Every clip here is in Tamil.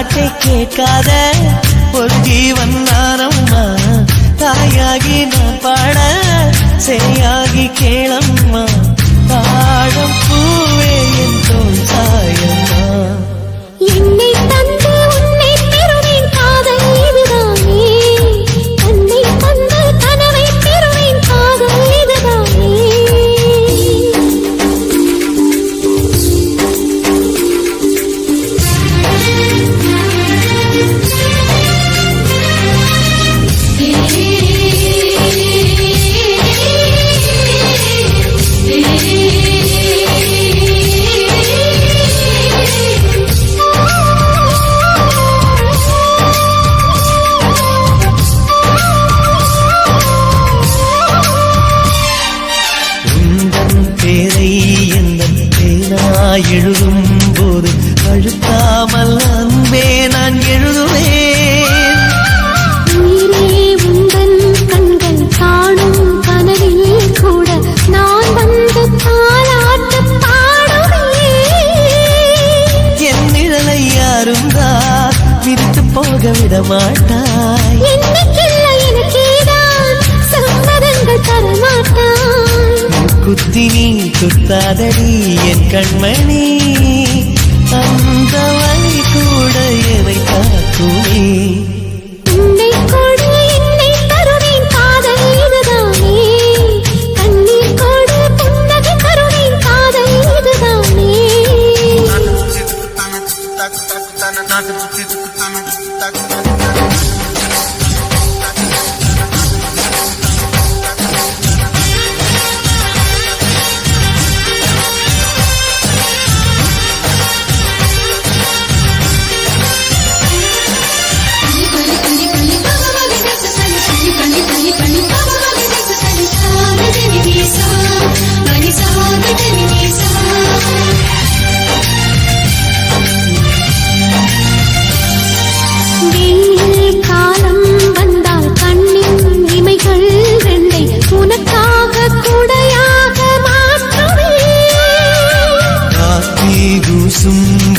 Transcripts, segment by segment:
தாலாட்டை கேட்காத ஒரு ஜீவன் நானம்மா. தாயாகி நான் பாட சேயாகி கேளம்மா. தாழம் பூவே என் தோல் சாயம்மா. என்னை தந்து உன்னை பெறுவேன் காதல் இதுதானே. தன்னை தந்து கனவை பெறுவேன் காதல் இதுதானே. எழுதும் போது அழுத்தாமல் அன்பே நான் எழுதுவேன். நீரே உந்தன் கண்கள் காணும் கனவில் கூட நான் வந்து தாலாட்டு பாடுவேன். என் நிழலை யாரும் தான் விரித்து போக விட மாட்டாய். என்னைக்கில்லை எனக்கேதான் சம்மதங்கள் தரமாட்டாய். குத்தி நீ குத்தாதடி என் கண்மணி. அந்த வழி கூட என்னை காக்குமே. உன்னை கொடு என்னை தருவேன் காதல் இதுதானே. கண்ணீர் கொடு புன்னகை தருவேன் காதல் இதுதானே.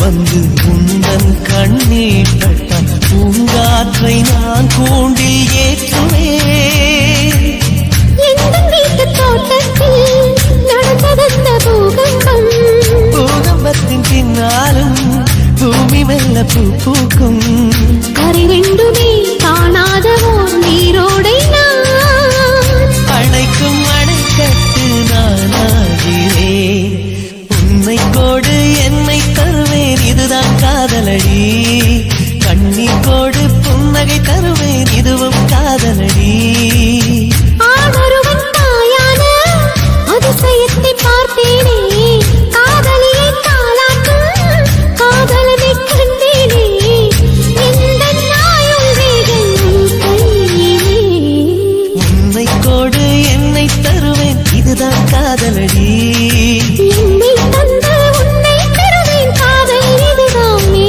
வந்து உந்தன் கண்ணீர் பட்டால் பூங்காற்றை நான் கூண்டில் ஏற்றுவேன். வீட்டு தோட்டத்தில் நடந்ததந்த பூகம்பம். பூகம்பத்தின் பின்னாலும் பூமி மெல்ல பூ பூக்கும். கரை ரெண்டுமே காணாதவோ நீரோடை நான் அணைக்கும் அணைக்கட்டு நானாகிறேன். உன்னை கோடு என்னை தருவேன் இதுதான் காதலடி. கண்ணீர் கோடு புன்னகை தருவேன் இதுவும் காதலடி. ஆணொருவன் தாயான அதிசயத்தை பார்த்தேனே. காதலியை தாலாட்டும் காதலனை கண்டேனே. எந்த நாயும் வேகம் கையிலே. உன்னை கோடு என்னை தருவேன் இதுதான் காதலடி. என்னை தந்து உன்னை பெறுவேன் காதல் இதுதானே.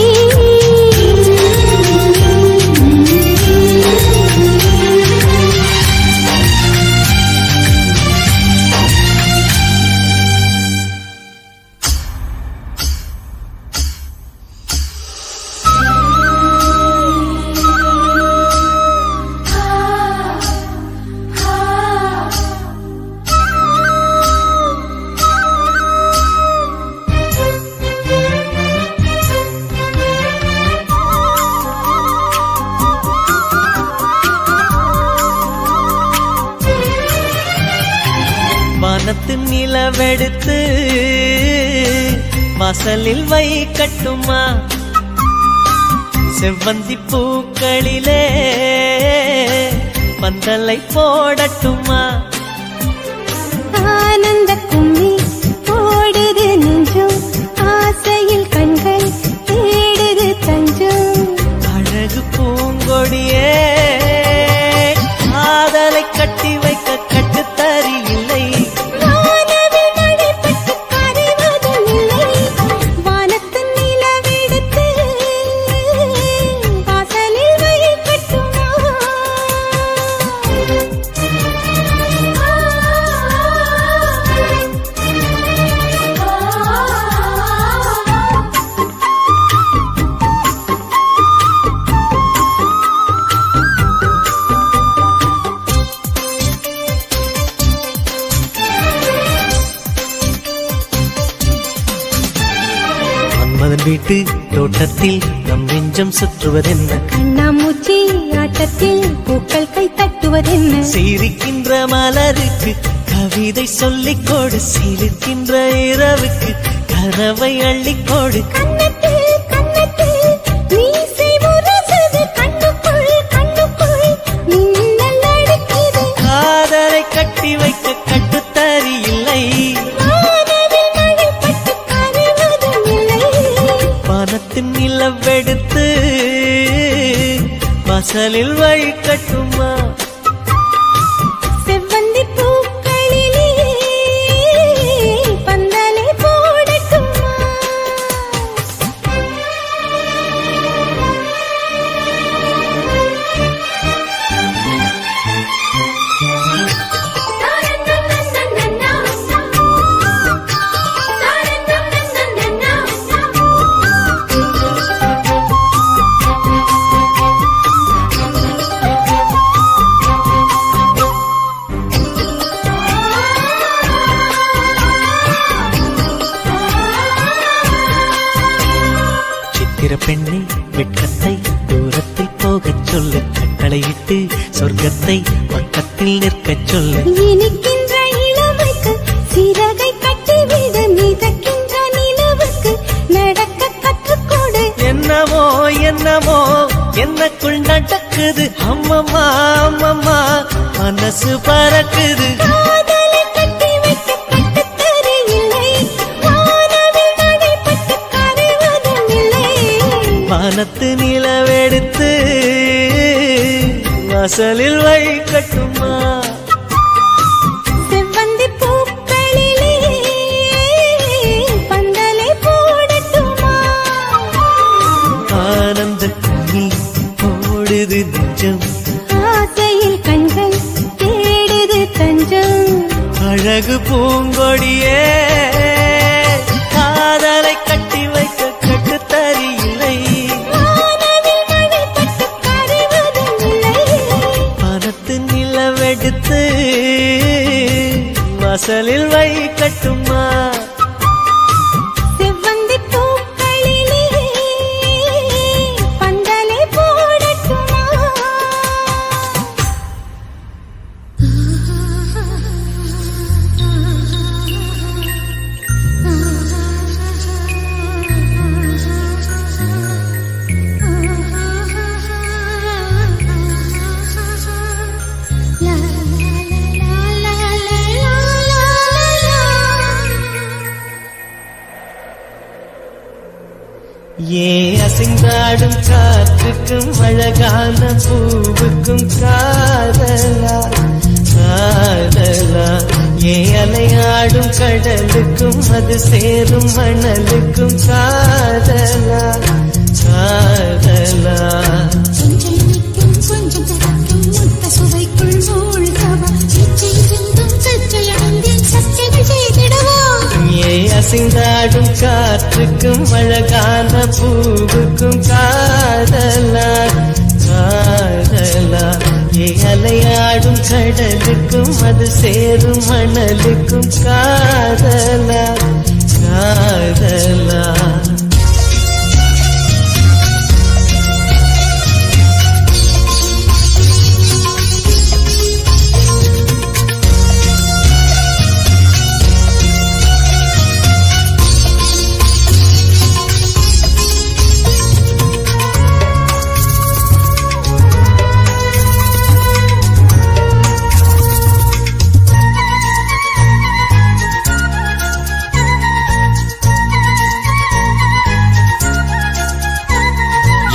வானத்து நிலவெடுத்து வாசலில் வைக்கட்டுமா. செவ்வந்தி பூக்களிலே பந்தலை போடட்டுமா. ஆனந்த கும்மி போடுது நெஞ்சம். ஆசையில் கண்கள் தேடுது தஞ்சம். அழகு பூங்கொடியே காதலை கட்டி வைக்க கட்டுத்தறி இல்லை. வீட்டு தோட்டத்தில் நம் நெஞ்சம் சுற்றுவதென்ன கண்ணாமூச்சி ஆட்டத்தில் பூக்கள் கை தட்டுவதென்ன சிரிக்கின்ற மலருக்கு கவிதை சொல்லிக் கொடு சிரிக்கின்ற இரவுக்கு கனவை அள்ளிக்கோடு கண்ணத்தில் கண்ணத்தில் மீசை முரசுது கண்ணுக்குள் கண்ணுக்குள் மின்னல் அடிக்குது காதலை கட்டி வைக்க கட்டுத்தறி இல்லை வானவில் மழை பட்டு கரைவதும் இல்லை வானத்தின் நிலவெடுத்து வாசலில் வழி கட்டுமா செவ்வந்தி பூக்களிலே பந்தலை போடட்டுமா சித்திர பெண்ணை வெட்கத்தை தூரத்தில் போகச் சொல்லு கட்டளையிட்டு சொர்க்கத்தை பக்கத்தில் நிற்கச் சொல்லு இனிக்கின்ற இளமைக்கு சிறகை கட்டிவிட மிதக்கின்ற நிலவுக்கு நடக்க கற்றுக்கொடு என்னமோ என்னமோ என்னக்குள் நடக்குது அம்மம்மா அம்மம்மா மனசு பறக்குது காதலை கட்டி வைக்க கட்டுத்தறி இல்லை வானவில் மழை பட்டு கரைவதும் இல்லை வானத்து நிலவெடுத்து வாசலில் வழி கட்டுமா செவ்வந்தி பூக்களிலே பந்தலை போடட்டுமா ஆனந்த கண்ணி ஓடுது நெஞ்சம் ஆசையில் கண்கள் தேடுது தஞ்சம் அழகு பூங்கொடியே காதலை கட்டி வைக்க கட்டுத்தறி இல்லை வானவில் மழை பட்டு கரைவதும் இல்லை வானத்து நிலவெடுத்து வாசலில் வை கட்டுமா செவ்வந்தி பூக்களிலே பந்தலை போடட்டுமா ஏ அசைந்தாடும் காற்றுக்கும் அழகான பூவுக்கும் காதலா காதலா ஏ அலையாடும் கடலுக்கும் அது சேரும் மணலுக்கும் காதலா காதலா கொஞ்சம் நிற்கும் கொஞ்சம் கறக்கும் முத்த சுவைக்குள் மூழ்கவா இச்சை சிந்தும் சச்சையடைந்தேன் சச்சைகள் செய்திடவா ஏ அசைந்தாடும் காற்றுக்கும் அழகான பூவுக்கும் காதலா காதலா ஏ அலையாடும் கடலுக்கும் அது சேரும் மணலுக்கும் காதலா காதலா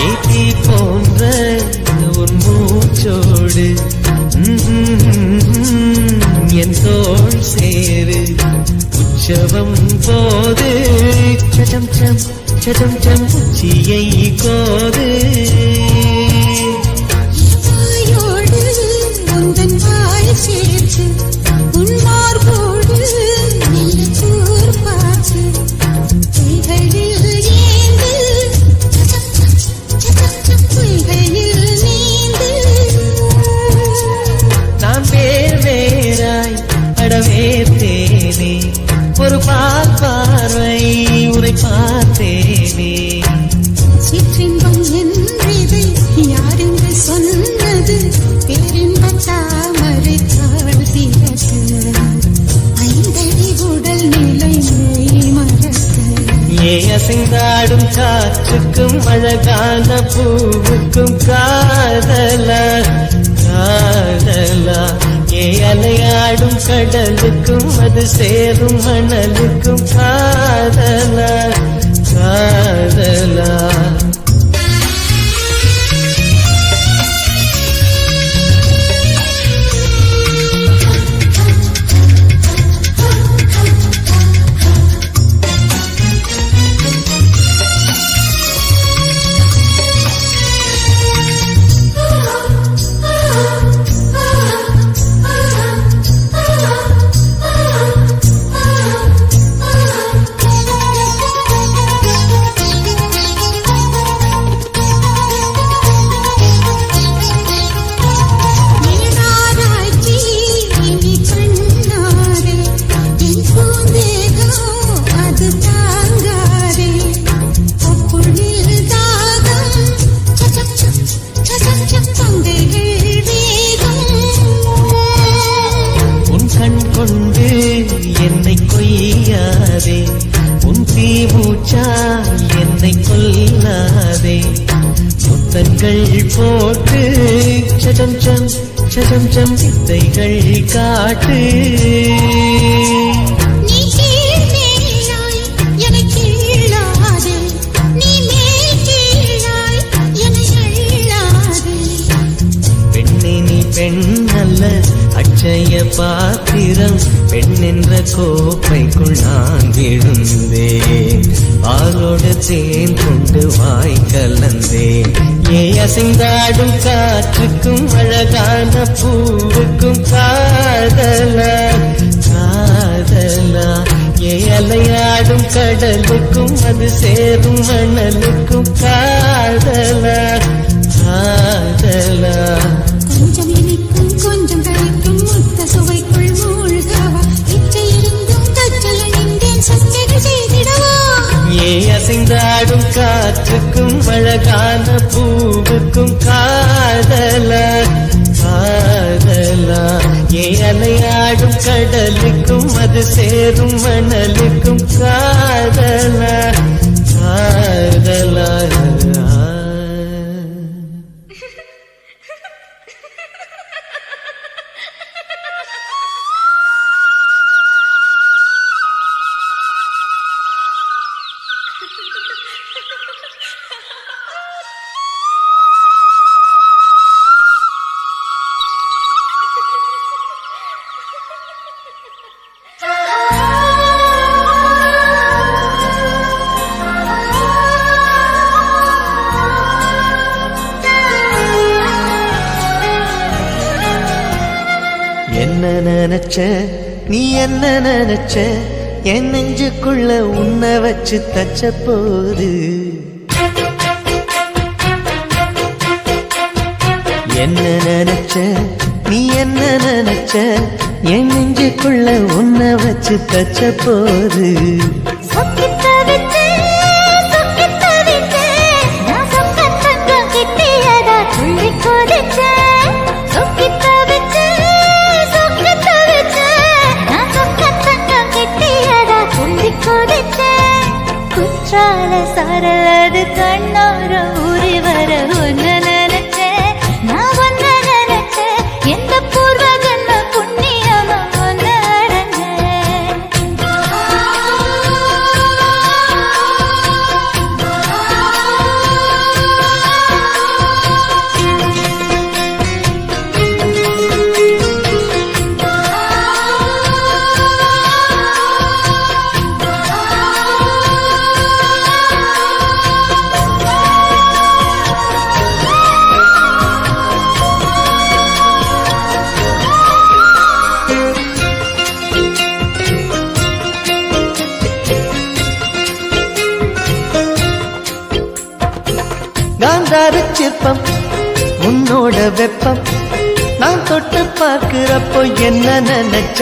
ஏத்தி போன்ற உன் மூச்சோடு என் தோள் சேரு உற்சவம் போது சடம் சம் சடம் சம் உச்சியை கோது வாயோடு உந்தன் வாய் சேர்த்து உன் மார்போடு மெல்ல கூர் பார்த்து கைகளில் ஏந்து கைகளில் நீந்து நான் வேர் வேறாய் அடவேத்தேனே ஒரு பார்வை உரை பார்த்தேனே அசைந்தாடும் காற்றுக்கும் அழகான பூவுக்கும் காதலா காதலா அலையாடும் கடலுக்கும் அது சேரும் மணலுக்கும் காதலா காதலா என்னை கொய்யாதே உன் தீமூச்சா என்னை கொல்லாதே முத்தங்கள் போட்டு சஜம் சம் சஜம் சம் வித்தைகள் காட்டு பெண்ணே நீ பெண் அல்ல அட்சய பாத்திரம் பெண் என்ற கோப்பைக்குள் நான் விழுந்தேன் பாலோடு தேன் கொண்டு வாய் கலந்தேன் அசைந்தாடும் காற்றுக்கும் அழகான பூவுக்கும் காதலா காதலா அலையாடும் கடலுக்கும் அது சேரும் மணலுக்கும் காதலா காதலா கொஞ்சம் இனிக்கும் கொஞ்சம் கழிக்கும் முத்த சுவைக்குள் மூழ்கவா இச்சையிருந்தும் கற்றல நின்றேன் சச்சைகள் செய்திடவா அசைந்தாடும் காற்றுக்கும் அழகான பூவுக்கும் காதலா காதலா அலையாடும் கடலுக்கும் அது சேரும் மணலுக்கும் காதலா காதலா என்ன நினைச்ச நீ என்ன நினைச்ச என் நெஞ்சுக்குள்ள உன்னை வச்சு தச்ச போது என்ன நினைச்ச நீ என்ன நினைச்ச என் நெஞ்சுக்குள்ள உன்னை வச்சு தச்ச போது சரலது கண்ணோர ஊறி வர ஒன்னு நினைச்ச நான் ஒன்னு நினைச்ச எந்த பூர்வ ஜன்ம புண்ணியமா ஒன்னு காந்தார சிற்பம் உன்னோட வெப்பம் நான் தொட்டு பார்க்கிறப்போ என்ன நினைச்ச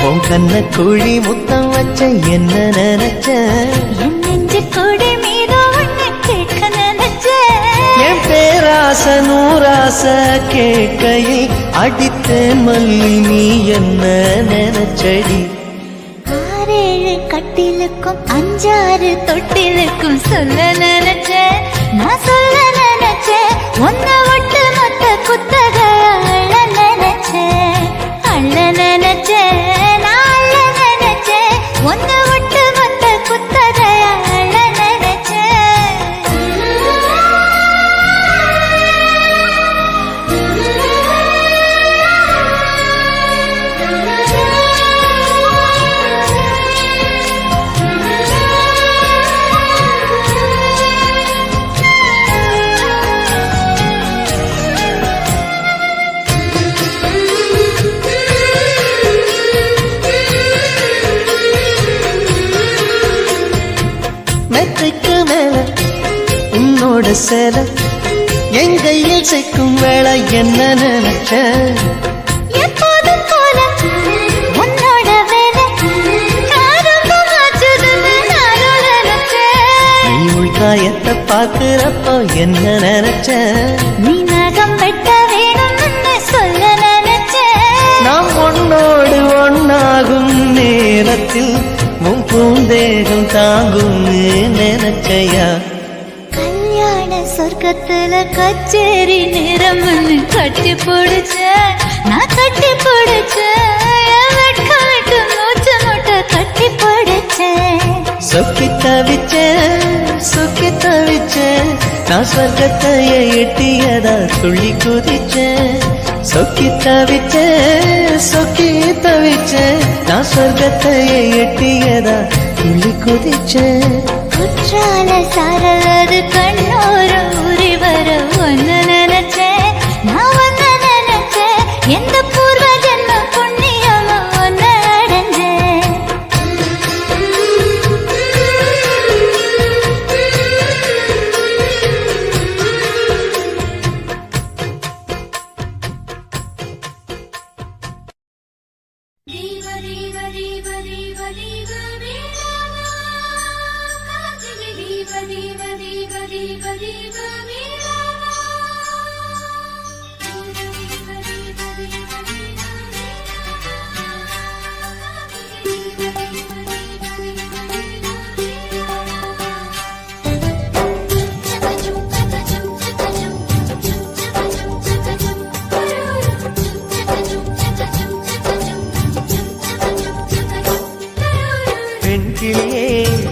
உன் கண்ண குழி முத்தம் வச்ச என்ன நினைச்ச என் பேரால ஆசை நூறாசை கேட்கையில் அடித்தேன் மல்லி நீ என்ன நினைச்சடி ஆறேழு கட்டிலுக்கும் அஞ்சாறு தொட்டிலுக்கும் சொல்ல நினைச்சேன் நான் சொல்ல நினைச்சேன் ஒன்ன விட்டு மொத்த குத்தக அள்ள நினைச்சேன் அள்ள நினைச்சேன் நான் அள்ள நினைச்சேன் ஒன்ன விட்டு மொத்த குத்தக அள்ள மெத்தைக்கு மேல உன்னோட சேல என் கையில் சேர்க்கும் வேளை என்ன நினைச்ச எப்போதும் போல உன்னோட வேலை ஆரம்பமாச்சுதுன்னு நானும் நினைச்சேன் நீ உள்காயத்தை பார்க்கிறப்போ என்ன நினைச்ச நீ நகம் வெட்ட வேணும்னு சொல்ல நினைச்சேன் நாம் ஒன்னோடு ஒன்னாகும் நேரத்தில் உன் பூந்தேகம் தாங்கும் நினைச்சையா கல்யாண சொர்க்கத்துல கச்சேரி நிறம்னு கட்டி பிடிச்ச நான் கட்டி பிடிச்சேன் வெட்கம் விட்டு மூச்சு முட்டை கட்டி பிடிச்சேன் சொக்கி தவிச்சேன் நான் சொர்க்கத்தையே எட்டியதா துள்ளி குதிச்சேன் சொக்கி தவிச்சேன் நான் சொர்க்கத்தையே எட்டியதா துள்ளி குதிச்சேன் குற்றால சாரது கண்ணோர ஊறி வர ஒன்னு நினைச்சேன் நான் ஒன்னு நினைச்சேன் எந்த பூர்வ ஜென்ம புண்ணியமா ஒன்னு அடைஞ்சேன்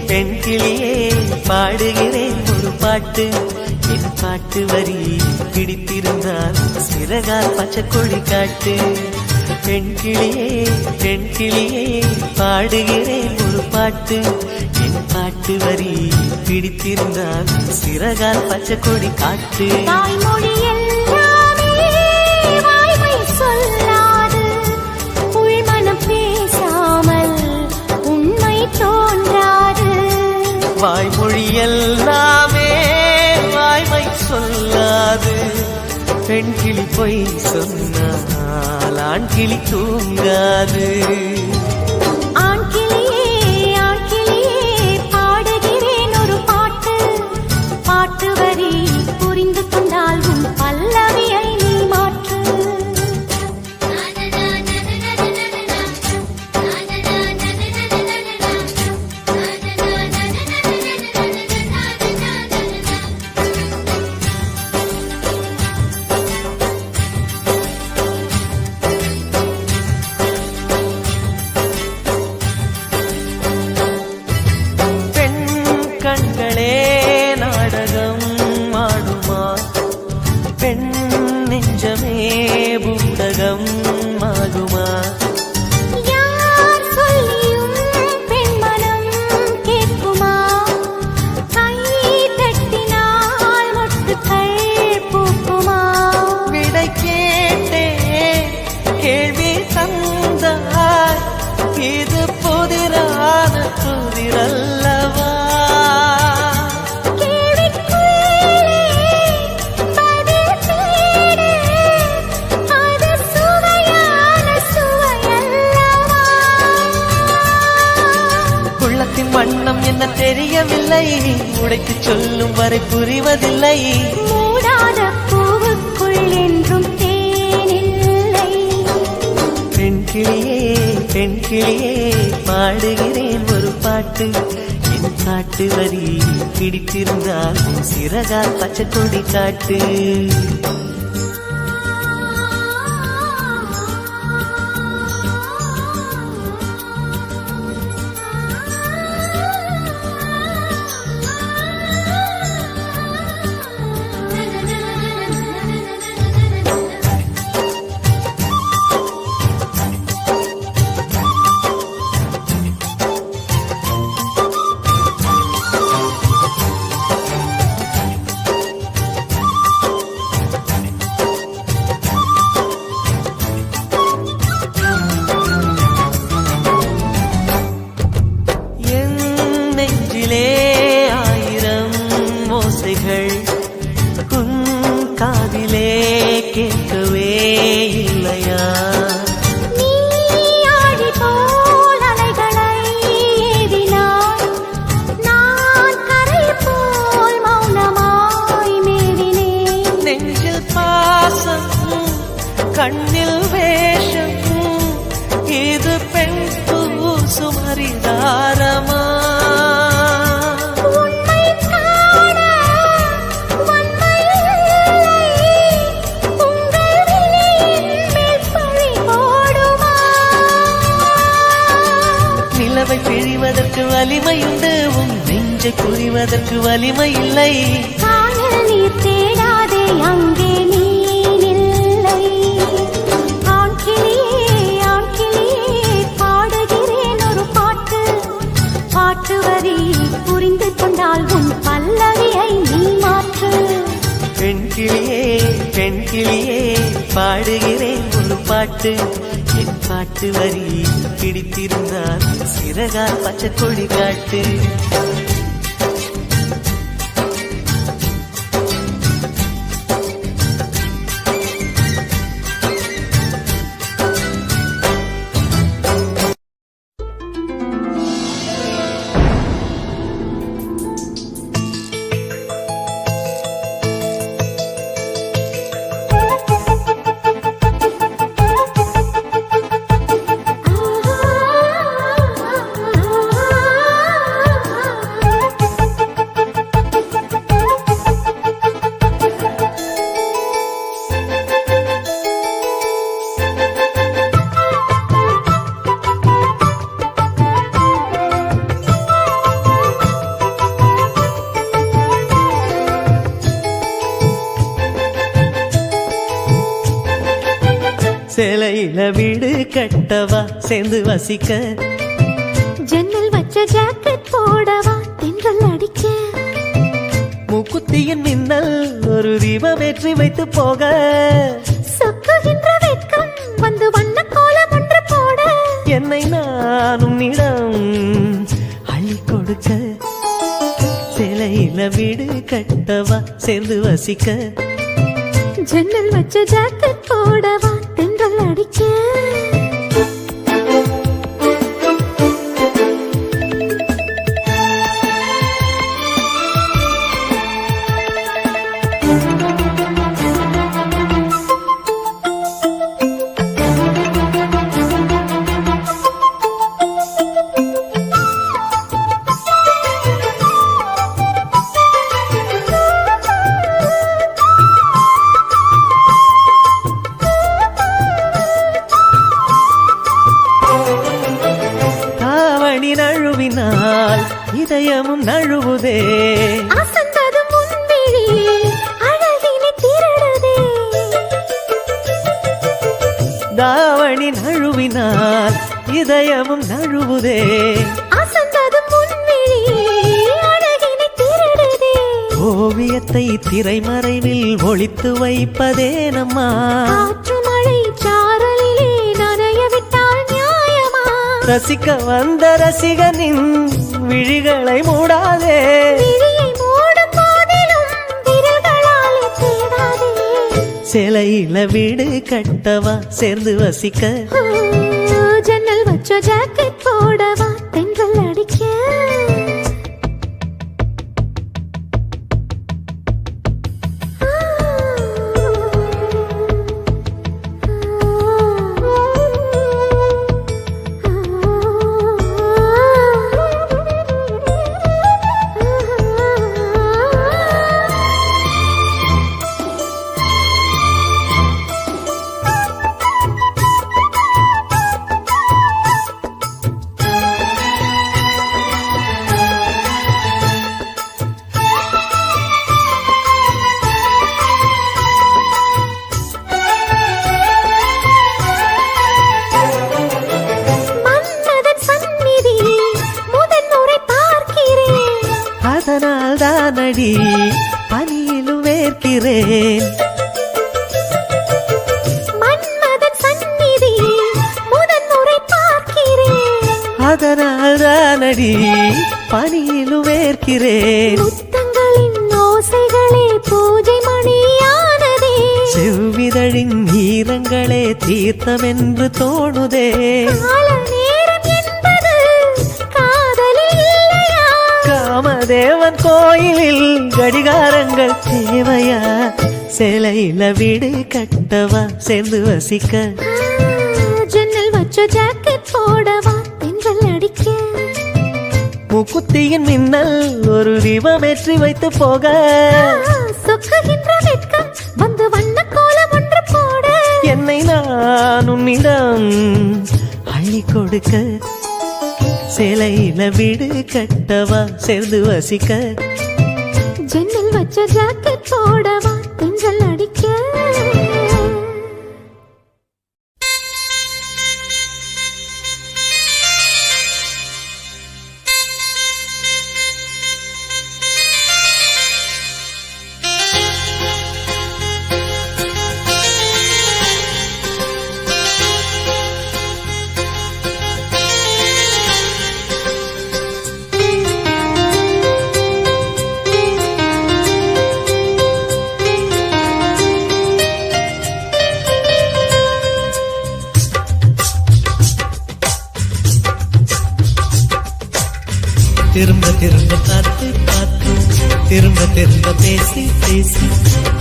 பெண் கிளியே பாடுகிறேன் ஒரு பாட்டு என் பாட்டு வரி பிடித்திருந்தால் சிறகால் பச்சை கொடி காட்டு பெண் கிளியே பாடுகிறேன் ஒரு பாட்டு என் பாட்டு வரி பிடித்திருந்தால் சிறகால் பச்சை கொடி காட்டு தாய்மொழி எல்லாமே வாய்மை சொல்லாது உள்மனம் பேசாமல் உண்மை தோன்றாது வாய்மொழி எல்லாமே வாய்மை சொல்லாது பெண் கிளி பொய் சொன்னால் ஆண் கிளி தூங்காது ஆண் கிளியே பாடுகிறேன் ஒரு பாட்டு பாட்டு வரி புரிந்து கொண்டால் உன் பல்லவியை நீ மாற்று கண்களே நாடகம் ஆடுமா பெண் நெஞ்சமே பூடகம் ஆகுமா யார் சொல்லியும் பெண்மனம் கேட்குமா கை தட்டினால் மொட்டுக்கள் பூக்குமா விடை கேட்டே கேள்வி தந்தாய் இது புதிரான புதிரல்லவா வண்ணம் என்ன தெரியவில்லை உடைத்து சொல்லும் வரை புரிவதில்லை மூடாத பூ கிளியே பாடுகிறேன் ஒரு பாட்டு என் பாட்டு வரி பிடித்திருந்தால் சிறகால் பச்சை கொடி காட்டு ஆயிரம் ஓசைகள் உன் காதிலே கேட்கவே இல்லையா நீ ஆடி போல் அலைகளை ஏறினாய் நான் கரை போல் மௌனமாய் மேவினேன் நெஞ்சில் பாசம் கண்ணில் வேஷம் இது பெண் சுமரிதாரமா நிலவை பிழிவதற்கு வலிமையுண்டு உன் நெஞ்சை புரிவதற்கு வலிமை இல்லை காணல் நீர் தேடாதே அங்கே நீ இல்லை ஆண் கிளியே பாடுகிறேன் ஒரு பாட்டு பாட்டு வரி புரிந்து கொண்டால் உன் பல்லவியை நீ மாற்று பெண் கிளியே பாடுகிறேன் ஒரு பாட்டு என் பாட்டு வரி பிடித்திருந்தால் சிறகால் பச்சை கொடி காட்டு சேலையில வீடு கட்டவா சேர்ந்து வசிக்க ஜன்னல் வச்ச ஜாக்கெட் போடவா தென்றல் அடிக்க மூக்குத்தியின் மின்னல் ஒரு தீபம் ஏற்றி வைத்து போக சொக்குகின்ற வெட்கம் வந்து வண்ண கோலம் ஒன்று போட என்னை நான் உன்னிடம் அள்ளி கொடுக்க சேலையில வீடு கட்டவா சேர்ந்து வசிக்க ஜன்னல் வச்ச ஜாக்கெட் போடவா தென்றல் அடிக்க நழுவினால் இதயமும் நழுவுதே அசந்ததும் முன்விழி அழகினை திருடுதே தாவணி நழுவினால் இதயமும் நழுவுதே அசந்ததும் முன்விழி அழகினை திருடுதே ஓவியத்தை திரைமறைவில் ஒளித்து வைப்பதே நம்மா காற்று மழை சாரலிலே நனைய விட்டால் நியாயமா ரசிக்க வந்த ரசிகனின் விழிகளை மூடாதே விழியை மூடும் போதிலும் விரல்களாலே தேடாதே சேலையில வீடு கட்டவா சேர்ந்து வசிக்க ஜன்னல் வச்ச ஜாக்கெட் போடவா தென்றல் அடிக்க தானடி பனியிலும் வேர்க்கிறேன். மன்மதன் சந்நிதி முதன் முறை பார்க்கிறேன். அதனால் தானடி பனியிலும் வேர்க்கிறேன். முத்தங்களின் ஓசைகளே பூஜை மணியானதே. செவ்விதழின் ஈரங்களே தீர்த்தமென்று தோணுதே. கால நேரம் என்பது காதலில் இல்லையா? காமதேவன் கோயிலில் கடிகாரங்கள் தேவையா? சிலையில வீடு கட்டவா சேர்ந்து வசிக்க? ஜன்னல் வச்ச ஜாக்கெட் போடவா தென்றல் அடிக்க? முக்குத்தியின் மின்னல் ஒரு தீபமேற்றி வைத்து போக. சொக்குகின்ற வெட்கம் வந்து வண்ண கோலம் ஒன்று போட. என்னை நான் உன்னிடம் அள்ளி கொடுக்க. சிலையில வீடு கட்டவா சேர்ந்து வசிக்க? ஜன்னல் வச்ச ஜாக்கெட் போடவா தென்றல் அடிக்க? திரும்ப திரும்ப பார்த்து பார்த்து திரும்ப திரும்ப பேசி பேசி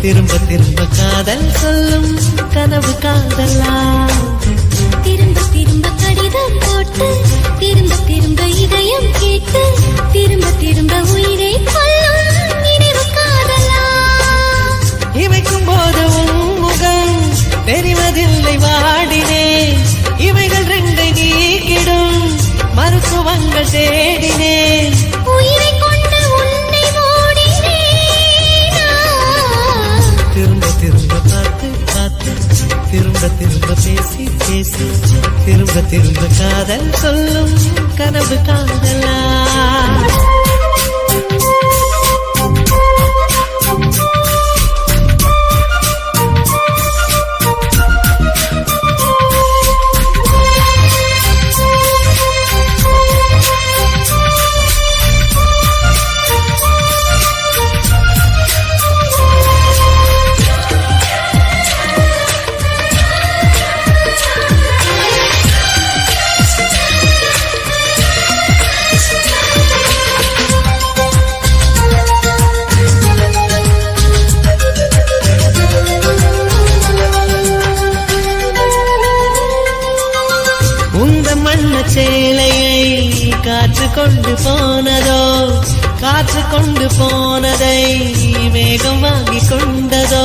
திரும்ப திரும்ப காதல் சொல்லும் கனவு காதலா? திரும்ப திரும்ப கடிதம் போட்டு திரும்ப திரும்ப இதயம் கேட்டு திரும்ப திரும்ப உயிரை கொல்லும் நினைவு காதலா? இமைக்கும் போது உன் முகம் தெரிவதில்லை வாடினேன். இவைகள் ரெண்டை நீக்கிடும் மருத்துவங்கள் தேடினேன். உயிரை கொண்டு உன்னை ஓடினேனா? திரும்ப திரும்ப பார்த்து பார்த்து திரும்ப திரும்ப பேசி பேசி திரும்ப திரும்ப காதல் சொல்லும் கனவு காதலா? சேலையை காற்று கொண்டு போனதோ, காற்று கொண்டு போனதை மேகம் வாங்கி கொண்டதோ,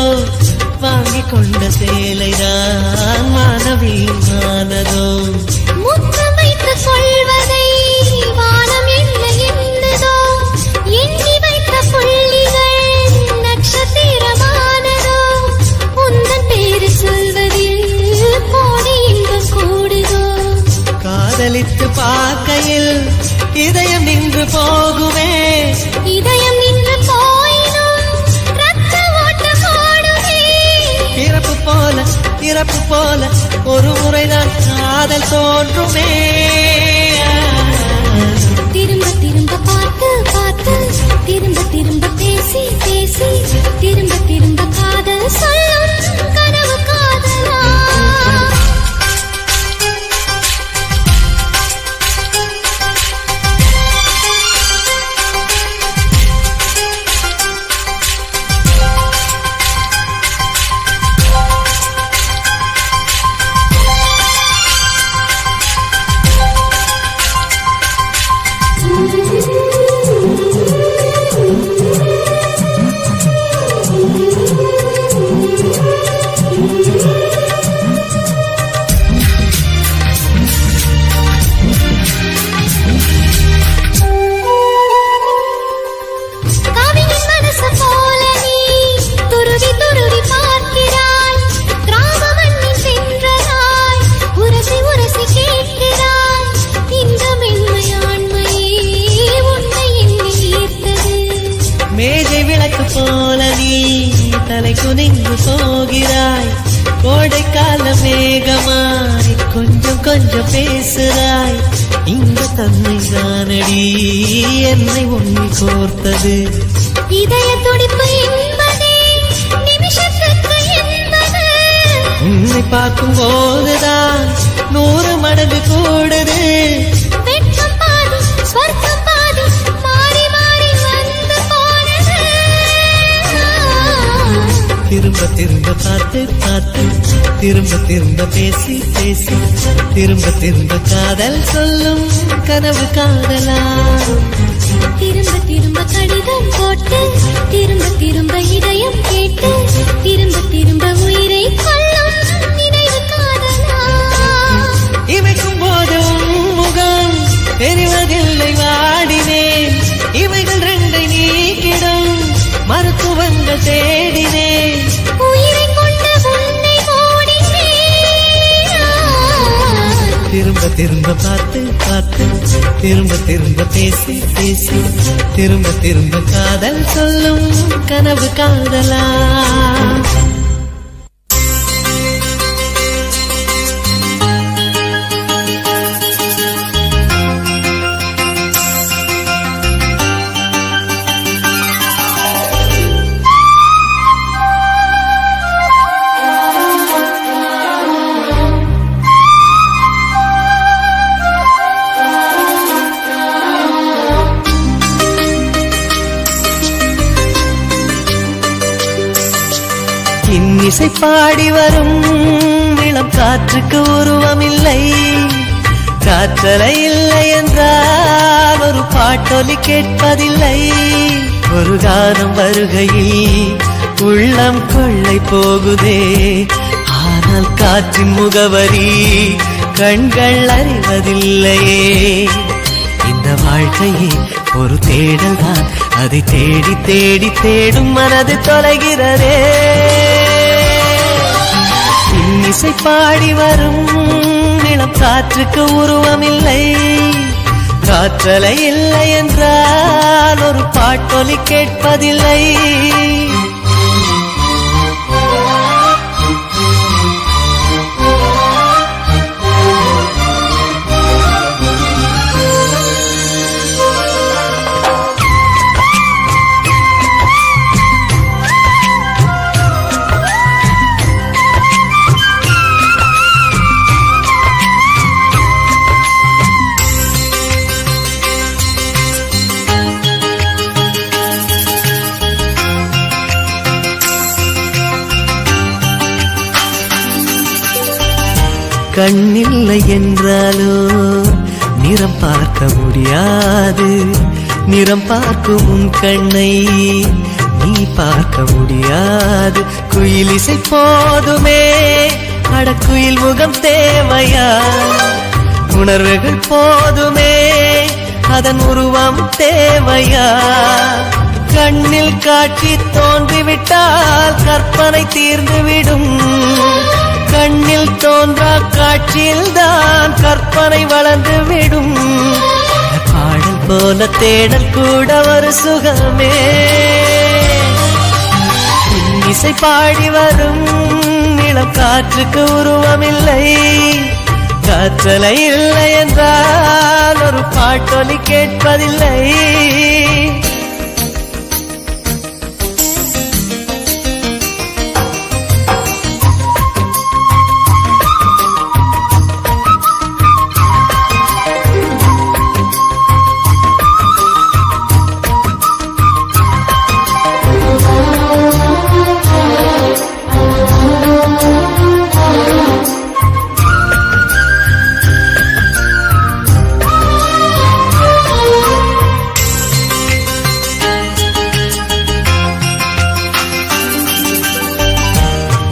வாங்கி கொண்ட சேலைதான் மானவீமானதோ. முத்தம் வைத்துக் கொள்வதை வானம் என்ன எண்ணுதோ, எண்ணி வைத்த புள்ளிகள் நட்சத்திரமானதோ. உந்தன் பேரு சொல்வதில் கோடி இன்பம் கூடுதோ. காதலித்து பார்க்கையில் இதயம் நின்று போகுமே, இதயம் நின்று போயினும் ரத்த ஓட்டம் ஓடுமே. இறப்பு போல ஒரு முறைதான் காதல் தோன்றுமே. திரும்ப திரும்ப பார்த்து பார்த்து திரும்ப திரும்ப பேசி பேசி திரும்ப திரும்ப காதல் சொல்லும் கனவு காதலா? மேஜை விளக்கு போல நீ தலை குனிந்து போகிறாய். கோடைக்கால மேகமாய் கொஞ்சம் கொஞ்சம் பேசுறாய். இந்த தன்மை தானடி என்னை ஒண்ணி கோர்த்தது. இதய துடிப்பு என்பதே நிமிஷத்துக்கு என்பது. உன்னை பார்க்கும் போதுதான் 100 மடங்கு கூடுது. வெட்கம் பாதி ஸ்வர்க்கம் பாதி மாறி மாறி வந்து போனது. திரும்ப திரும்ப பார்த்து பார்த்து திரும்ப திரும்ப பேசி பேசி திரும்ப திரும்ப காதல் சொல்லும் கனவு காதலா. திரும்ப திரும்ப கடிதம் போட்டு திரும்ப திரும்ப இதயம் கேட்டு திரும்ப திரும்ப உயிரை கொல்லும் நினைவு காதலா. இமைக்கும் போது முகம் தெரிவதில்லை வாடினேன். இவைகள் 2 நீக்கிடும் மருத்துவங்கள் தேடினேன். உயிரை கொண்டு உன்னை ஓடினேன். திரும்ப திரும்ப பார்த்து பார்த்து திரும்ப திரும்ப பேசி பேசி திரும்ப திரும்ப காதல் சொல்லும் கனவு காதலா. இன்னிசை பாடி வரும் இளம் காற்றுக்கு உருவமில்லை. காற்றலை இல்லை என்றால் ஒரு பாட்டொலி கேட்பதில்லை. ஒரு கானம் வருகையில் உள்ளம் கொள்ளை போகுதே. ஆனால் காற்றின் முகவரி கண்கள் அறிவதில்லையே. இந்த வாழ்க்கையே ஒரு தேடல் தான். அதை தேடி தேடி தேடும் மனது தொலைகிறதே. இன்னிசை பாடி வரும் இளம் காற்றுக்கு உருவமில்லை. காற்றலை இல்லை என்றால் ஒரு பாட்டொலி கேட்பதில்லை. கண்ணில்லை என்றாலோ நிறம் பார்க்க முடியாது. நிறம் பார்க்கும் உன் கண்ணை நீ பார்க்க முடியாது. குயில் இசை போதுமே, அடக்குயில் முகம் தேவையா? உணர்வுகள் போதுமே, அதன் உருவம் தேவையா? கண்ணில் காட்சி தோன்றிவிட்டால் கற்பனை தீர்ந்துவிடும். கண்ணில் தோன்றா காட்சியில் தான் கற்பனை வளர்ந்துவிடும். பாடல் போல தேடல் கூட ஒரு சுகமே. இசை பாடி வரும் இளம் காற்றுக்கு உருவமில்லை. காற்றலை இல்லை என்றால் ஒரு பாட்டொலி கேட்பதில்லை.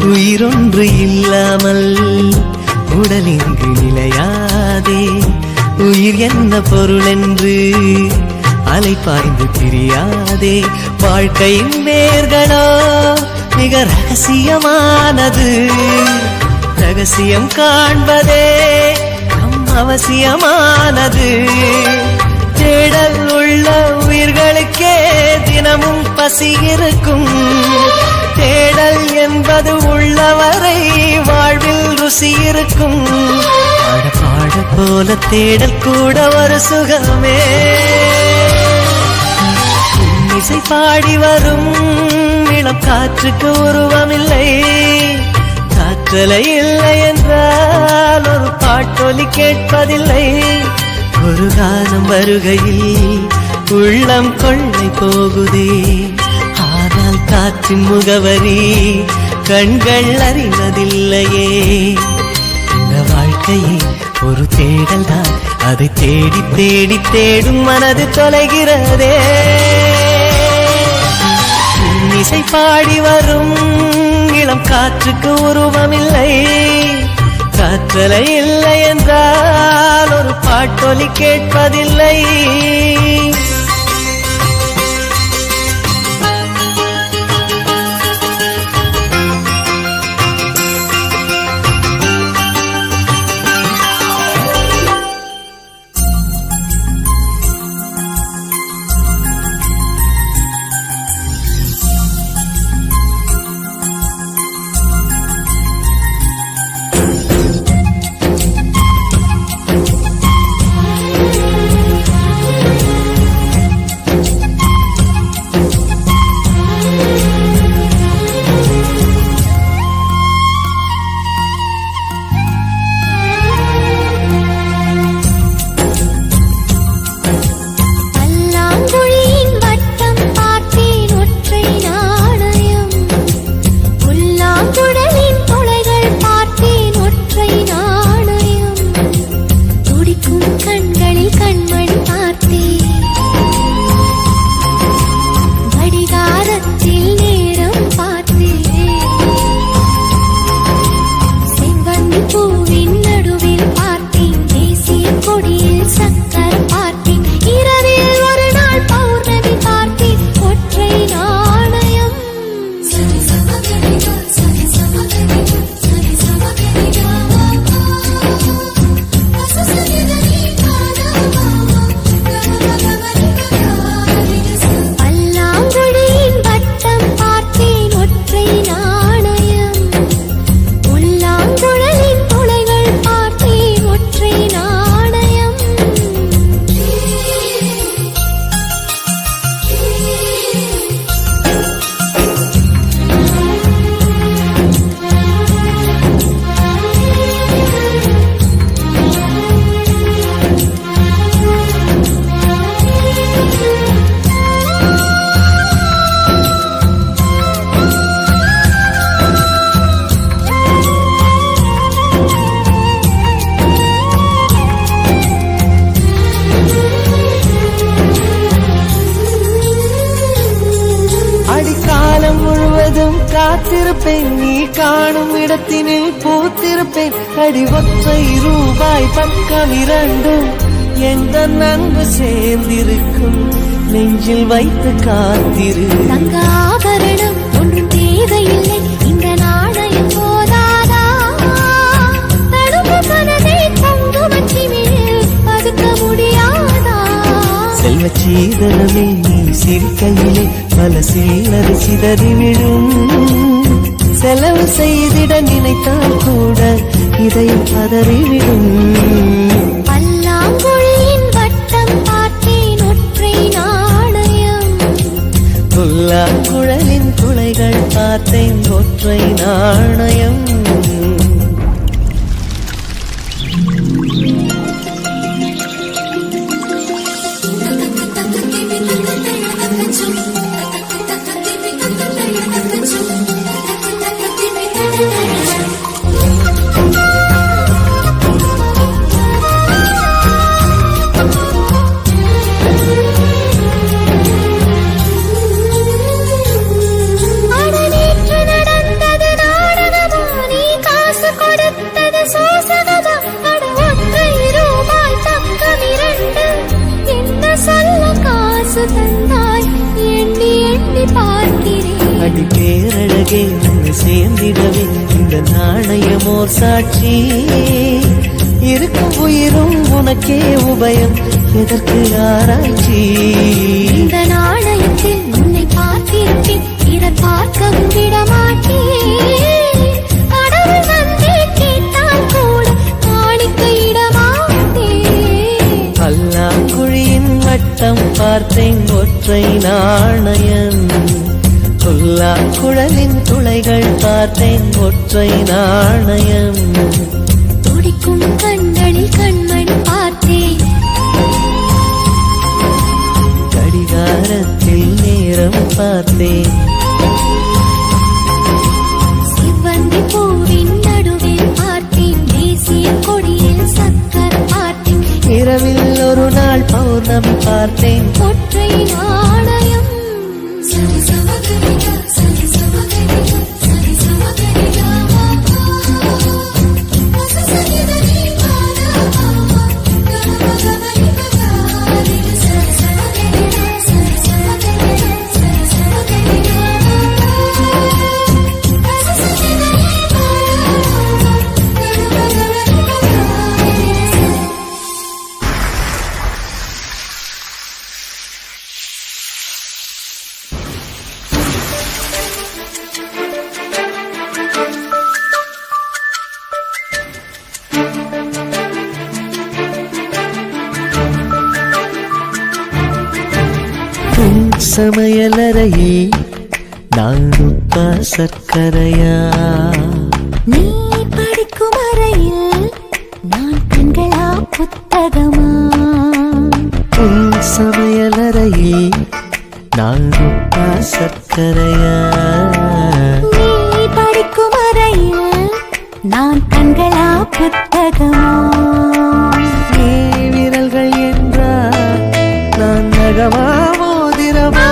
உயிரொன்று இல்லாமல் உடல் இங்கு நிலையாதே. உயிர் என்ன பொருள் என்று அலைப்பாய்ந்து பிரியாதே. வாழ்க்கையின் வேர்களோ மிக ரகசியமானது. ரகசியம் காண்பதே நம் அவசியமானது. தேடல் உள்ள உயிர்களுக்கே தினமும் பசி இருக்கும். தேடல் என்பது உள்ளவரை வாழ்வில் ருசி இருக்கும். பாட பாட போல தேடல் கூட ஒரு சுகமே. இசை பாடி வரும் இளம் காற்றுக்கு உருவமில்லை. காற்றலை இல்லை என்றால் ஒரு பாட்டொலி கேட்பதில்லை. ஒரு காலம் வருகையில் உள்ளம் கொள்ளை போகுதே. ஆனால் காற்றின் முகவரி கண்கள் அறிவதில்லையே. இந்த வாழ்க்கையே ஒரு தேடல் தான். அதை தேடி தேடி தேடும் மனது தொலைகிறதே. இசை பாடி வரும் இளம் காற்றுக்கு உருவமில்லை. காற்றலை இல்லை என்றால் ஒரு பாட்டொலி கேட்பதில்லை. காத்திருப்பேன். நீ காணும் இடத்தினில் பூத்திருப்பேன். அடி ஒற்றை ரூபாய் பக்கம் இரண்டும் எந்த நன்கு சேர்ந்திருக்கும். நெஞ்சில் வைத்து காத்திரு. தங்க ஆபரணம் ஒன்றும் தேவையில்லை. இந்த நாணயம் போதாதா? தடுப்பு மனதை குங்குமச்சிமிழில் பதுக்க முடியாதா? செல்வ சீதனமே நீ சிரிக்கையிலே பல சில்லறை சிதறிவிடும். செலவு செய்திட நினைத்தால் கூட இதயம் பதறிவிடும். பல்லாங்குழியின் வட்டம் பார்த்தேன் ஒற்றை நாணயம். புல்லாங்குழலின் துளைகள் பார்த்தேன் ஒற்றை நாணயம். அடி பேரழகே உன்னை சேர்ந்திடவே இந்த நாணயமோர் சாட்சி. இருக்கும் உயிரும் உனக்கே உபயம். எதற்கு ஆராய்ச்சி? இந்த நாணயத்தில் உன்னை பார்த்திருப்பேன், பிறர் பார்க்கவும் விடமாட்டேன். கடவுள் வந்தே கேட்டால் கூட காணிக்கையிடமாட்டேன். பல்லாங்குழியின் வட்டம் பார்த்தேன், ஒற்றை நாணயம். குழலின் துளைகள் பார்த்தேன், ஒற்றை நாணயம். துடிக்கும் கண்களில் கண்மணி பார்த்தேன், கடிகாரத்தில் நேரம் பார்த்தேன். சிவந்தி பூவின் நடுவில் பார்த்தேன், தேசிய கொடியில் சக்கர் பார்த்தேன். இரவில் ஒரு நாள் பௌர்ணமி பார்த்தேன், ஒற்றை நாணயம். சரி சமகரிகா, சரி சமகரிகா, சரி சமகரிகா, சரி சமையலறையே நான் உப்பா சர்க்கரையா? நீ படிக்கும் அறையில் நான் கண்களா புத்தகமா? உன் சமையலறையே நான் உப்பா சர்க்கரையா? நீ படிக்கும் அறையில் நான் கண்களா புத்தகமா? நீ விரல்கள் என்றால் நான் நகமா மோதிரமா?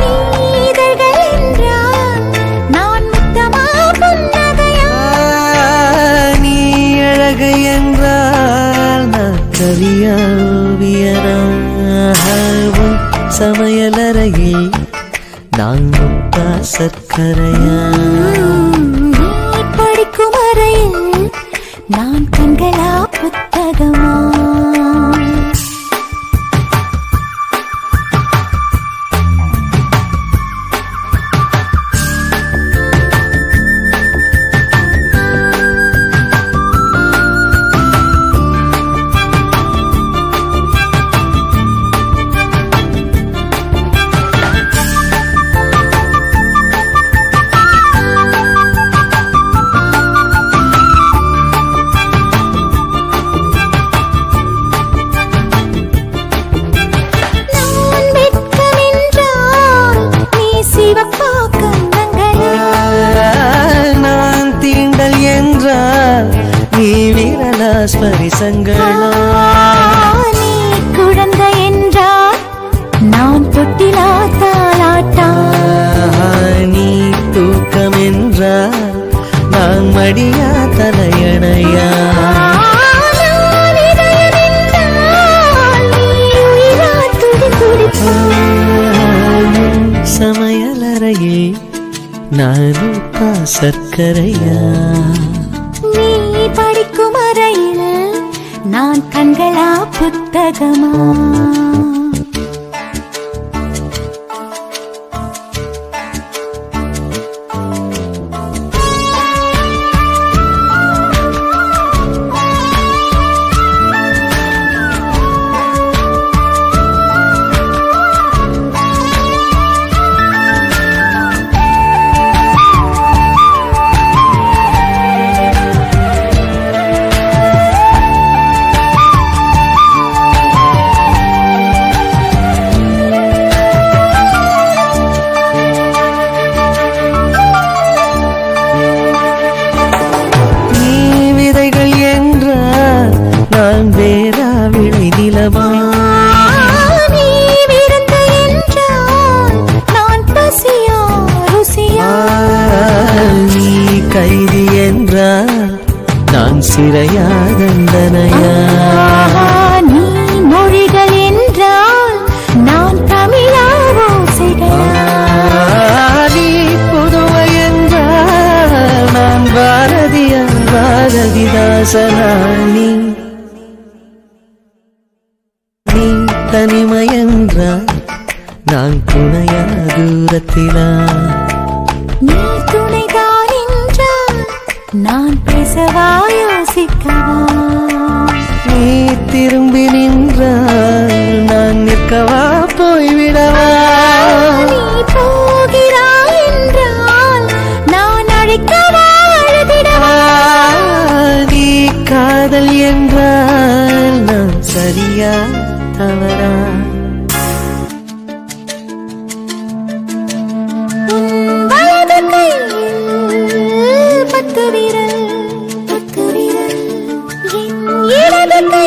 நீதழ்கள் என்றால் நான் முத்தமா புன்னகையா? நீ அழகு என்றால் நான் கவியா ஓவியனா? உன் சமையலறையே நான் உப்பா சர்க்கரையா? நீ படிக்கும் அறையில் நான் கண்களா புத்தகமா? நான் தீண்டல் என்றால் நீ விரலா ஸ்பரிசங்களா? நீ குழந்தை என்றால் நான் தொட்டிலா தாலாட்டா? நீ தூக்கம் என்றால் நான் மடியா தலையணையா? சமையலறையே நான் உப்பா சர்க்கரையா? நீ படிக்கும் அறையில் நான் கண்களா புத்தகமா? நீ விருந்து என்றால் நான் பசியா ருசியா? நீ கைதி என்றால் நான் சிறையா தண்டனையா? நீ மொழிகள் என்றால் நான் தமிழா ஓசைகளா? நீ புதுமை என்றால் நான் பாரதியா பாரதிதாசனா? நீ தூரத்திலா நீ துணைதான் என்றால் நான் பேசவா யோசிக்கவா நீ திரும்பி நின்றால் நான் நிற்கவா போய்விடவா நீ போகிறாய் என்றால் நான் அழைக்கவா அழுதிடவா நீ காதல் என்றால் நான் சரியா தவறா வலது கையில் 10 விரல் என் இடது கை